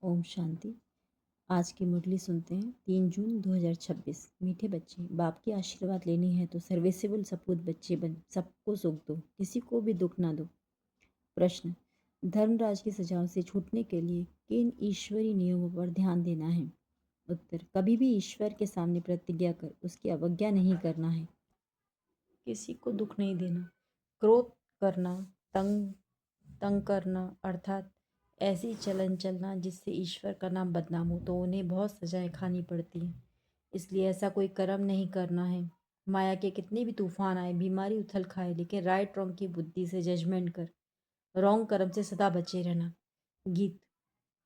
ओम शांति। आज की मुरली सुनते हैं 3 जून 2026। मीठे बच्चे, बाप की आशीर्वाद लेनी है तो सर्विसेबल सपूत बच्चे बन, सबको सुख दो, किसी को भी दुख ना दो। प्रश्न, धर्मराज की सजाओं से छूटने के लिए किन ईश्वरी नियमों पर ध्यान देना है? उत्तर, कभी भी ईश्वर के सामने प्रतिज्ञा कर उसकी अवज्ञा नहीं करना है। किसी को दुख नहीं देना, क्रोध करना, तंग तंग करना अर्थात ऐसी चलन चलना जिससे ईश्वर का नाम बदनाम हो तो उन्हें बहुत सजाएं खानी पड़ती हैं। इसलिए ऐसा कोई कर्म नहीं करना है। माया के कितने भी तूफान आए, बीमारी उथल खाए, लेकिन राइट रॉन्ग की बुद्धि से जजमेंट कर रॉन्ग कर्म से सदा बचे रहना। गीत,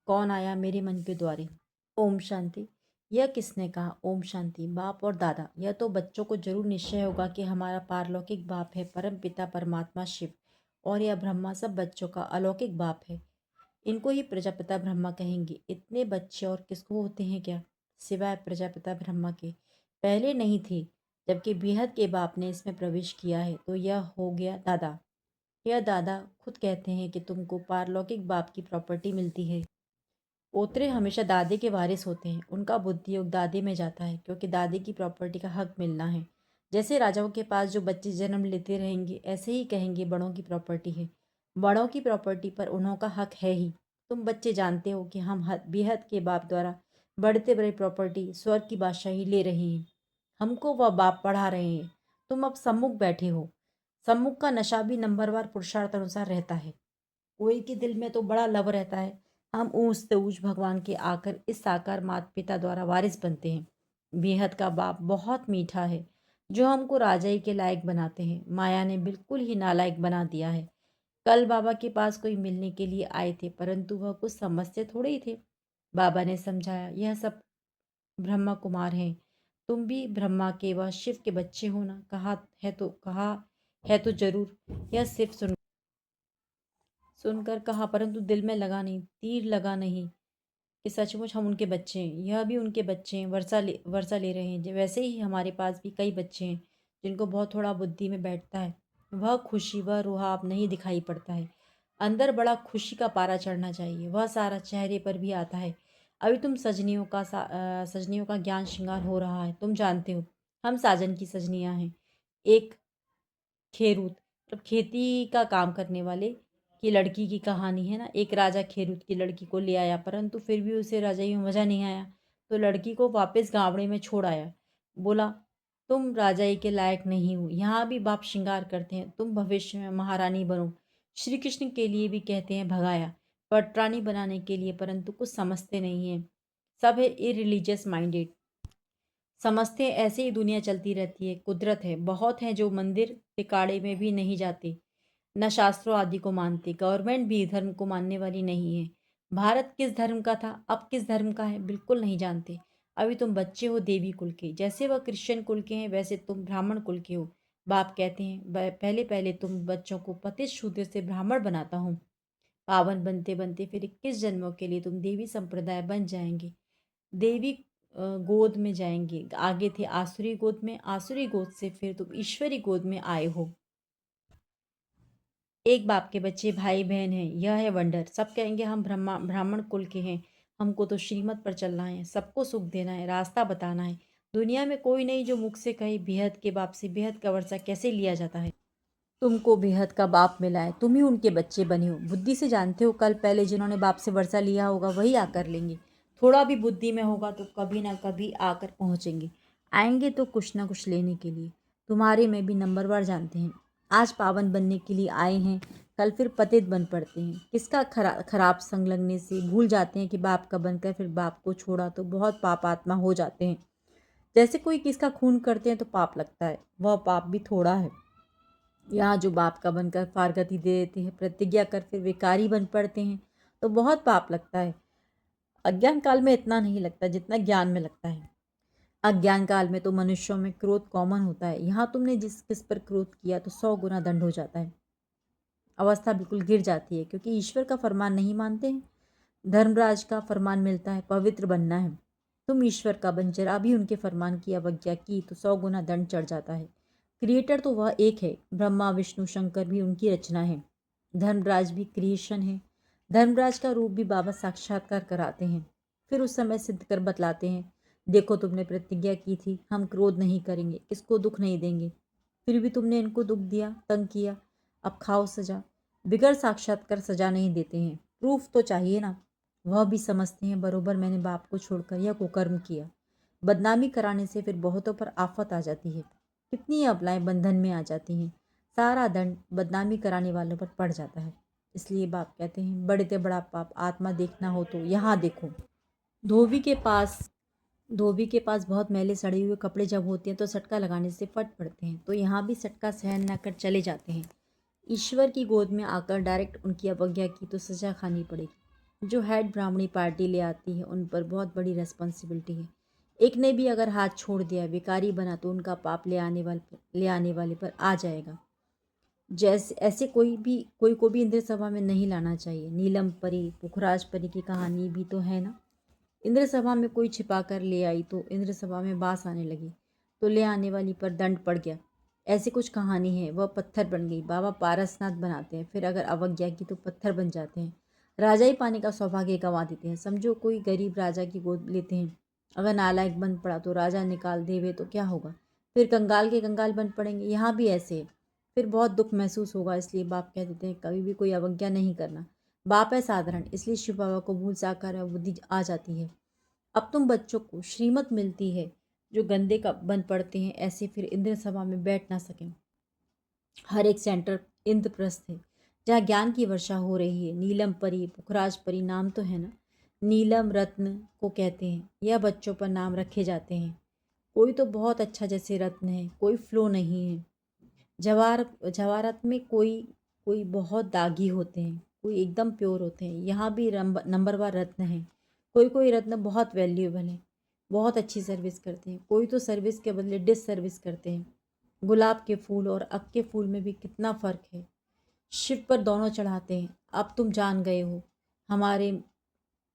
कौन आया मेरे मन के द्वारे। ओम शांति। यह किसने कहा ओम शांति? बाप और दादा। यह तो बच्चों को जरूर निश्चय होगा कि हमारा पारलौकिक बाप है परम पिता परमात्मा शिव, और यह ब्रह्मा सब बच्चों का अलौकिक बाप है। इनको ही प्रजापिता ब्रह्मा कहेंगे। इतने बच्चे और किसको होते हैं क्या, सिवाय प्रजापिता ब्रह्मा के? पहले नहीं थे, जबकि बेहद के बाप ने इसमें प्रवेश किया है, तो यह हो गया दादा। यह दादा खुद कहते हैं कि तुमको पारलौकिक बाप की प्रॉपर्टी मिलती है। पोतरे हमेशा दादे के वारिस होते हैं, उनका बुद्धि योग दादे में जाता है, क्योंकि दादे की प्रॉपर्टी का हक मिलना है। जैसे राजाओं के पास जो बच्चे जन्म लेते रहेंगे, ऐसे ही कहेंगे बड़ों की प्रॉपर्टी है। बड़ों की प्रॉपर्टी पर उन्हों का हक है ही। तुम बच्चे जानते हो कि हम बेहद के बाप द्वारा बढ़ते बड़े प्रॉपर्टी स्वर्ग की बादशाही ले रहे हैं। हमको वह बाप पढ़ा रहे हैं। तुम अब सम्मुख बैठे हो। सम्मुख का नशा भी नंबरवार पुरुषार्थ अनुसार रहता है। कोई के दिल में तो बड़ा लव रहता है, हम ऊंच से ऊंच भगवान के आकर इस साकार माता पिता द्वारा वारिस बनते हैं। बेहद का बाप बहुत मीठा है, जो हमको राजाई के लायक बनाते हैं। माया ने बिल्कुल ही नालायक बना दिया है। कल बाबा के पास कोई मिलने के लिए आए थे, परंतु वह कुछ समझते थोड़े ही थे। बाबा ने समझाया, यह सब ब्रह्मा कुमार हैं, तुम भी ब्रह्मा के व शिव के बच्चे हो ना। कहा है तो जरूर। यह सिर्फ सुनकर कहा, परंतु दिल में लगा नहीं, तीर लगा नहीं कि सचमुच हम उनके बच्चे हैं। यह भी उनके बच्चे हैं, वर्षा ले रहे हैं। वैसे ही हमारे पास भी कई बच्चे हैं जिनको बहुत थोड़ा बुद्धि में बैठता है। वह खुशी वह रुहाब नहीं दिखाई पड़ता है। अंदर बड़ा खुशी का पारा चढ़ना चाहिए, वह सारा चेहरे पर भी आता है। अभी तुम सजनियों का ज्ञान श्रृंगार हो रहा है। तुम जानते हो हम साजन की सजनियां हैं। एक खेरूत मतलब खेती का काम करने वाले की लड़की की कहानी है ना। एक राजा खेरूत की लड़की को ले आया, परंतु फिर भी उसे राजाई में मज़ा नहीं आया, तो लड़की को वापस गावड़े में छोड़ आया। बोला, तुम राजाई के लायक नहीं हो। यहाँ भी बाप श्रृंगार करते हैं, तुम भविष्य में महारानी बनो। श्री कृष्ण के लिए भी कहते हैं भगाया, पटरानी बनाने के लिए, परंतु कुछ समझते नहीं हैं। सब है इरिलीजियस माइंडेड, समझते हैं ऐसे ही दुनिया चलती रहती है, कुदरत है। बहुत हैं जो मंदिर टिकाड़े में भी नहीं जाते, न शास्त्रों आदि को मानते। गवर्नमेंट भी धर्म को मानने वाली नहीं है। भारत किस धर्म का था, अब किस धर्म का है, बिल्कुल नहीं जानते। अभी तुम बच्चे हो देवी कुल के, जैसे वह क्रिश्चियन कुल के हैं वैसे तुम ब्राह्मण कुल के हो। बाप कहते हैं, पहले पहले तुम बच्चों को पतित शूद्र से ब्राह्मण बनाता हूँ। पावन बनते बनते फिर 21 जन्मों के लिए तुम देवी संप्रदाय बन जाएंगे। देवी गोद में जाएंगे। आगे थे आसुरी गोद में, आसुरी गोद से फिर तुम ईश्वरी गोद में आए हो। एक बाप के बच्चे भाई बहन हैं, यह है वंडर। सब कहेंगे हम ब्राह्मण कुल के हैं, हमको तो श्रीमत पर चलना है, सबको सुख देना है, रास्ता बताना है। दुनिया में कोई नहीं जो मुख से कहे बेहद के बाप से बेहद का वर्षा कैसे लिया जाता है। तुमको बेहद का बाप मिला है, तुम ही उनके बच्चे बने हो। बुद्धि से जानते हो कल पहले जिन्होंने बाप से वर्षा लिया होगा वही आकर लेंगे। थोड़ा भी बुद्धि में होगा तो कभी ना कभी आकर पहुँचेंगे। आएंगे तो कुछ ना कुछ लेने के लिए। तुम्हारे में भी नंबरवार जानते हैं, आज पावन बनने के लिए आए हैं, कल फिर पतित बन पड़ते हैं। किसका खराब संग लगने से भूल जाते हैं कि बाप का बनकर फिर बाप को छोड़ा तो बहुत पापात्मा हो जाते हैं। जैसे कोई किसका खून करते हैं तो पाप लगता है, वह पाप भी थोड़ा है। यहाँ जो बाप का बनकर फारगति दे देते हैं, प्रतिज्ञा कर फिर विकारी बन पड़ते हैं, तो बहुत पाप लगता है। अज्ञान काल में इतना नहीं लगता जितना ज्ञान में लगता है। अज्ञान काल में तो मनुष्यों में क्रोध कॉमन होता है। यहाँ तुमने जिस किस पर क्रोध किया तो 100 गुना दंड हो जाता है। अवस्था बिल्कुल गिर जाती है, क्योंकि ईश्वर का फरमान नहीं मानते हैं। धर्मराज का फरमान मिलता है पवित्र बनना है। तुम ईश्वर का बन जरा भी उनके फरमान की अवज्ञा की तो 100 गुना दंड चढ़ जाता है। क्रिएटर तो वह एक है, ब्रह्मा विष्णु शंकर भी उनकी रचना है। धर्मराज भी क्रिएशन है। धर्मराज का रूप भी बाबा साक्षात्कार कराते हैं। फिर उस समय सिद्ध कर बतलाते हैं, देखो तुमने प्रतिज्ञा की थी हम क्रोध नहीं करेंगे, इसको दुख नहीं देंगे, फिर भी तुमने इनको दुख दिया, तंग किया, अब खाओ सजा। बिगड़ साक्षात्कार सजा नहीं देते हैं, प्रूफ तो चाहिए ना। वह भी समझते हैं बरोबर मैंने बाप को छोड़कर यह कुकर्म किया। बदनामी कराने से फिर बहुतों पर आफत आ जाती है, कितनी अबलाएं बंधन में आ जाती हैं। सारा दंड बदनामी कराने वालों पर पड़ जाता है। इसलिए बाप कहते हैं बड़े से बड़ा पाप आत्मा देखना हो तो यहाँ देखो। धोबी के पास धोबी के पास बहुत मैले सड़े हुए कपड़े जब होते हैं तो सटका लगाने से फट पड़ते हैं, तो यहाँ भी सटका सहन न कर चले जाते हैं। ईश्वर की गोद में आकर डायरेक्ट उनकी अवज्ञा की तो सजा खानी पड़ेगी। जो हेड ब्राह्मणी पार्टी ले आती है उन पर बहुत बड़ी रेस्पॉन्सिबिलिटी है। एक ने भी अगर हाथ छोड़ दिया, विकारी बना, तो उनका पाप ले आने वाले पर आ जाएगा। जैसे ऐसे कोई को भी इंद्र सभा में नहीं लाना चाहिए। नीलम परी पुखराज परी की कहानी भी तो है ना। इंद्र सभा में कोई छिपा कर ले आई तो इंद्र सभा में बास आने लगी, तो ले आने वाली पर दंड पड़ गया। ऐसी कुछ कहानी है, वह पत्थर बन गई। बाबा पारसनाथ बनाते हैं, फिर अगर अवज्ञा की तो पत्थर बन जाते हैं। राजा ही पाने का सौभाग्य गंवा देते हैं। समझो कोई गरीब राजा की गोद लेते हैं, अगर नालायक बन पड़ा तो राजा निकाल देवे तो क्या होगा, फिर कंगाल के कंगाल बन पड़ेंगे। यहाँ भी ऐसे है, फिर बहुत दुख महसूस होगा। इसलिए बाप कह देते हैं कभी भी कोई अवज्ञा नहीं करना। बाप है साधारण, इसलिए शिव बाबा को भूल साकार बुद्धि आ जाती है। अब तुम बच्चों को श्रीमत मिलती है, जो गंदे का बन पड़ते हैं ऐसे फिर इंद्र सभा में बैठ ना सकें। हर एक सेंटर इंद्रप्रस्थ है, जहाँ ज्ञान की वर्षा हो रही है। नीलम परी पुखराज परी नाम तो है ना। नीलम रत्न को कहते हैं, यह बच्चों पर नाम रखे जाते हैं। कोई तो बहुत अच्छा जैसे रत्न है, कोई फ्लो नहीं है। जवाहरत में कोई कोई बहुत दागी होते हैं, कोई एकदम प्योर होते हैं। यहाँ भी नंबरवार रत्न है। कोई रत्न बहुत वैल्यूएबल है, बहुत अच्छी सर्विस करते हैं। कोई तो सर्विस के बदले डिस सर्विस करते हैं। गुलाब के फूल और अक के फूल में भी कितना फ़र्क है। शिव पर दोनों चढ़ाते हैं। अब तुम जान गए हो हमारे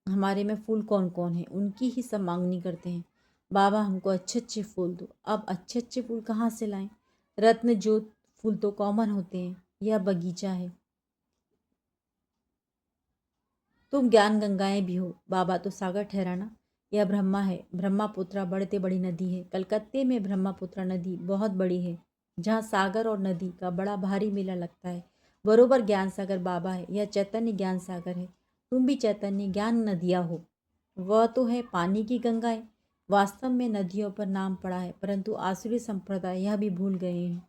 हमारे में फूल कौन कौन है, उनकी ही सब मांगनी करते हैं। बाबा हमको अच्छे अच्छे फूल दो। अब अच्छे अच्छे फूल कहाँ से लाएं? रत्न जो फूल तो कॉमन होते हैं। यह बगीचा है, तुम ज्ञान गंगाएं भी हो। बाबा तो सागर ठहराना। यह ब्रह्मा है, ब्रह्मपुत्रा बढ़ते बड़ी नदी है। कलकत्ते में ब्रह्मपुत्रा नदी बहुत बड़ी है, जहाँ सागर और नदी का बड़ा भारी मेला लगता है। बरोबर ज्ञान सागर बाबा है, यह चैतन्य ज्ञान सागर है। तुम भी चैतन्य ज्ञान नदियाँ हो। वह तो है पानी की गंगाएं। वास्तव में नदियों पर नाम पड़ा है, परंतु आसुरी संप्रदाय यह भी भूल गए हैं।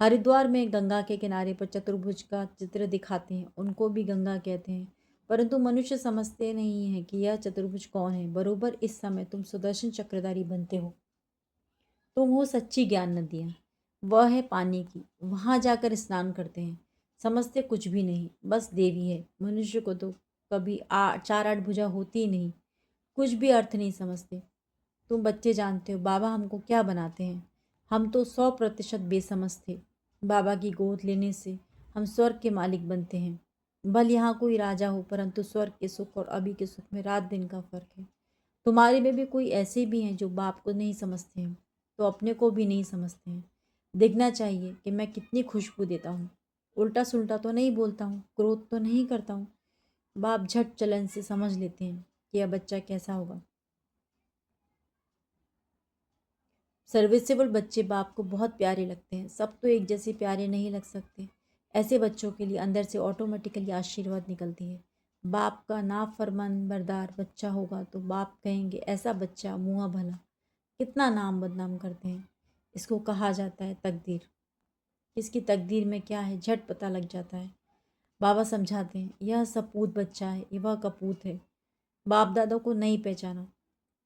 हरिद्वार में गंगा के किनारे पर चतुर्भुज का चित्र दिखाते हैं, उनको भी गंगा कहते हैं। परंतु मनुष्य समझते नहीं है कि यह चतुर्भुज कौन है। बरोबर इस समय तुम सुदर्शन चक्रधारी बनते हो। तुम हो सच्ची ज्ञान नदियाँ। वह है पानी की, वहाँ जाकर स्नान करते हैं। समझते कुछ भी नहीं, बस देवी है। मनुष्य को तो कभी चार आठ भुजा होती ही नहीं, कुछ भी अर्थ नहीं समझते। तुम बच्चे जानते हो बाबा हमको क्या बनाते हैं। हम तो 100% बेसमझ थे। बाबा की गोद लेने से हम स्वर्ग के मालिक बनते हैं। भल यहाँ कोई राजा हो, परंतु स्वर्ग के सुख और अभी के सुख में रात दिन का फर्क है। तुम्हारे में भी कोई ऐसे भी हैं जो बाप को नहीं समझते हैं, तो अपने को भी नहीं समझते हैं। देखना चाहिए कि मैं कितनी खुशबू देता हूँ। उल्टा सुल्टा तो नहीं बोलता हूँ, क्रोध तो नहीं करता हूँ। बाप झट चलन से समझ लेते हैं कि यह बच्चा कैसा होगा। सर्विसेबल बच्चे बाप को बहुत प्यारे लगते हैं। सब तो एक जैसे प्यारे नहीं लग सकते। ऐसे बच्चों के लिए अंदर से ऑटोमेटिकली आशीर्वाद निकलती है। बाप का नाफरमान बरदार बच्चा होगा तो बाप कहेंगे ऐसा बच्चा मुआ भला। कितना नाम बदनाम करते हैं। इसको कहा जाता है तकदीर। इसकी तकदीर में क्या है झट पता लग जाता है। बाबा समझाते हैं यह सपूत बच्चा है, ये वह कपूत है। बाप दादा को नहीं पहचाना,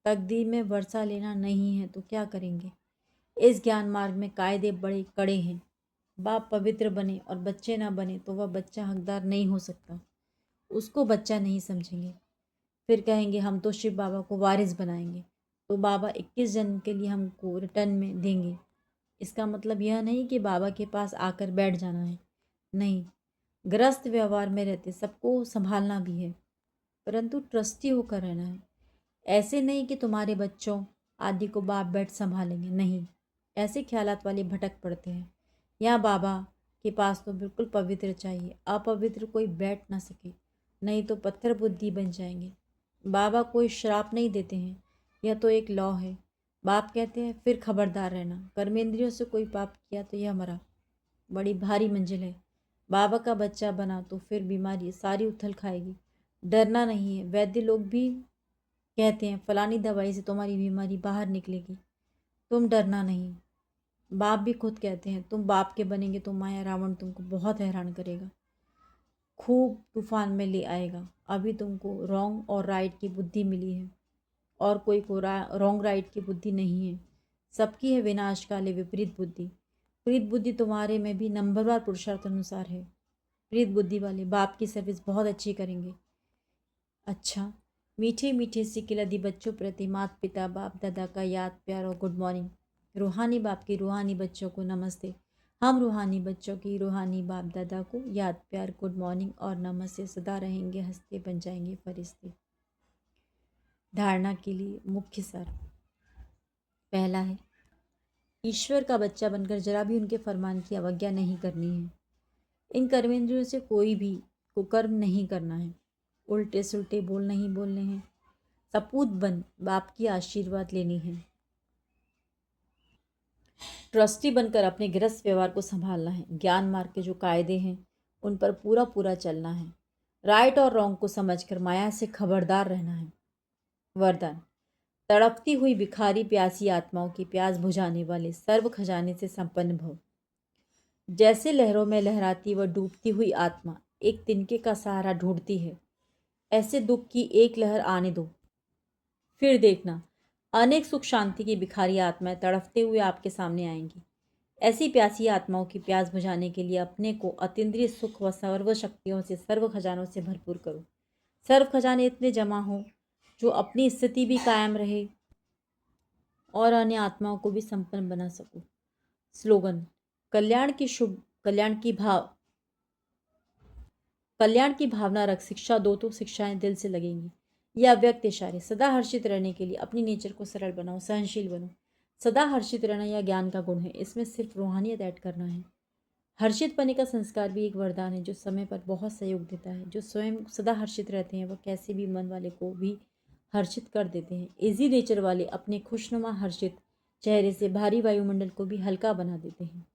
तकदीर में वर्षा लेना नहीं है तो क्या करेंगे। इस ज्ञान मार्ग में कायदे बड़े कड़े हैं। बाप पवित्र बने और बच्चे ना बने तो वह बच्चा हकदार नहीं हो सकता। उसको बच्चा नहीं समझेंगे, फिर कहेंगे हम तो शिव बाबा को वारिस बनाएंगे, तो बाबा 21 जन्म के लिए हमको रिटर्न में देंगे। इसका मतलब यह नहीं कि बाबा के पास आकर बैठ जाना है, नहीं। ग्रस्त व्यवहार में रहते सबको संभालना भी है, परंतु ट्रस्टी होकर रहना है। ऐसे नहीं कि तुम्हारे बच्चों आदि को बाप बैठ संभालेंगे, नहीं। ऐसे ख्यालात वाले भटक पड़ते हैं। यहाँ बाबा के पास तो बिल्कुल पवित्र चाहिए, अपवित्र कोई बैठ ना सके। नहीं तो पत्थर बुद्धि बन जाएंगे। बाबा कोई श्राप नहीं देते हैं, यह तो एक लॉ है। बाप कहते हैं फिर खबरदार रहना, कर्मेंद्रियों से कोई पाप किया तो यह मरा। बड़ी भारी मंजिल है। बाबा का बच्चा बना तो फिर बीमारी सारी उथल खाएगी। डरना नहीं है। वैद्य लोग भी कहते हैं फलानी दवाई से तुम्हारी बीमारी बाहर निकलेगी, तुम डरना नहीं। बाप भी खुद कहते हैं तुम बाप के बनेंगे तो माया रावण तुमको बहुत हैरान करेगा, खूब तूफान में ले आएगा। अभी तुमको रॉन्ग और राइट की बुद्धि मिली है, और कोई को रॉन्ग राइट की बुद्धि नहीं है। सबकी है विनाश काले विपरीत बुद्धि। विपरीत बुद्धि तुम्हारे में भी नंबरवार पुरुषार्थ अनुसार है। विपरीत बुद्धि वाले बाप की सर्विस बहुत अच्छी करेंगे। अच्छा, मीठे मीठे से किलदी बच्चों प्रति माता पिता बाप दादा का याद प्यार और गुड मॉर्निंग। रूहानी बाप की रूहानी बच्चों को नमस्ते। हम रूहानी बच्चों की रूहानी बाप दादा को याद प्यार गुड मॉर्निंग और नमस्ते। सदा रहेंगे हंसते, बन जाएंगे फरिश्ते। धारणा के लिए मुख्य सार। पहला है, ईश्वर का बच्चा बनकर जरा भी उनके फरमान की अवज्ञा नहीं करनी है। इन कर्मेंद्रियों से कोई भी कुकर्म नहीं करना है। उल्टे सुल्टे बोल नहीं बोलने हैं। सपूत बन बाप की आशीर्वाद लेनी है। ट्रस्टी बनकर अपने गृहस्थ व्यवहार को संभालना है। ज्ञान मार्ग के जो कायदे हैं उन पर पूरा पूरा चलना है। राइट और रॉन्ग को समझकर माया से खबरदार रहना है। वरदान, तड़पती हुई भिखारी प्यासी आत्माओं की प्यास बुझाने वाले सर्व खजाने से संपन्न भव। जैसे लहरों में लहराती व डूबती हुई आत्मा एक तिनके का सहारा ढूंढती है, ऐसे दुख की एक लहर आने दो, फिर देखना अनेक सुख शांति की भिखारी आत्माएं तड़पते हुए आपके सामने आएंगी। ऐसी प्यासी आत्माओं की प्यास बुझाने के लिए अपने को अतीन्द्रिय सुख व सर्व शक्तियों से सर्व खजानों से भरपूर करो। सर्व खजाने इतने जमा हों जो अपनी स्थिति भी कायम रहे और अन्य आत्माओं को भी संपन्न बना सको। स्लोगन, कल्याण की शुभ कल्याण की भावना रख शिक्षा दो तो शिक्षाएं दिल से लगेंगी। यह अव्यक्त इशारे। सदा हर्षित रहने के लिए अपनी नेचर को सरल बनाओ, सहनशील बनो। सदा हर्षित रहना यह ज्ञान का गुण है, इसमें सिर्फ रूहानियत ऐड करना है। हर्षित पने का संस्कार भी एक वरदान है जो समय पर बहुत सहयोग देता है। जो स्वयं सदा हर्षित रहते हैं वह कैसे भी मन वाले को भी हर्षित कर देते हैं। इजी नेचर वाले अपने खुशनुमा हर्षित चेहरे से भारी वायुमंडल को भी हल्का बना देते हैं।